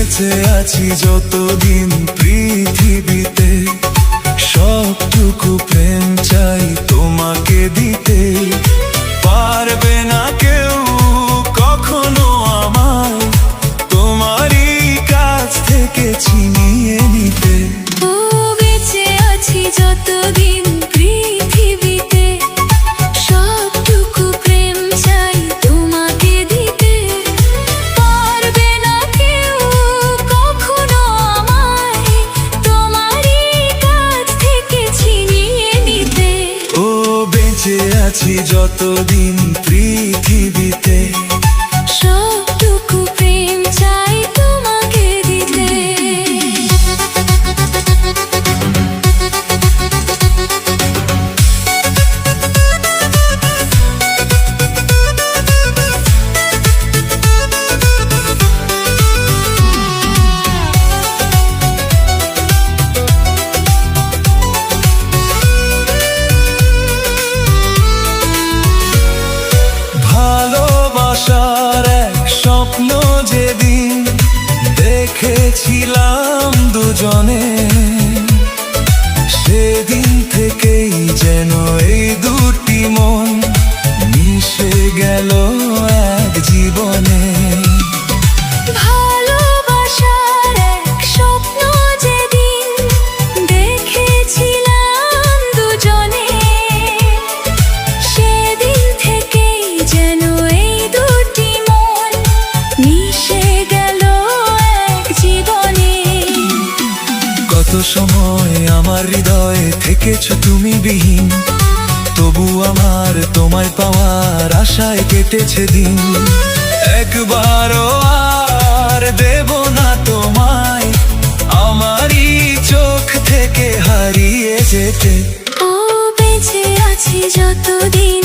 বেঁচে আছি যতদিন পৃথিবীতে, সবটুকু প্রেম চাই তোমাকে দিতে। পারবে না কেউ কখনো আমায় তোমারই কাছ থেকে ছিনিয়ে নিতে। ও বেঁচে আছি যতদিন পৃথিবীতে, সবটুকু প্রেম চাই তোমাকে দিতে। পারবে না কেউ কখনো আমায় তোমারই কাছ থেকে ছিনিয়ে নিতে। ও বেঁচে আছি যতদিন পৃথিবীতে, সবটুকু প্রেম চাই তোমাকে দিতে। ভালোবাসার এক স্বপ্ন যেদিন দেখেছিলাম দুজনে, সেদিন থেকেই যেন এই দুটি মন মিশে গেল এক জীবনে। ভালোবাসার এক স্বপ্ন যেদিন দেখেছিলাম দুজনে, সেদিন থেকেই যেন এই দুটি মন মিশে গেল এক জীবনে। কত সময় আমার হৃদয়ে থেকেছো তুমি বিহীন, তবু আমার তোমায় পাওয়ার আশায় কেটেছে দিন। একবারও আর দেব না তোমায় আমারই চোখ থেকে হারিয়ে যেতে। ও বেঁচে আছি যতদিন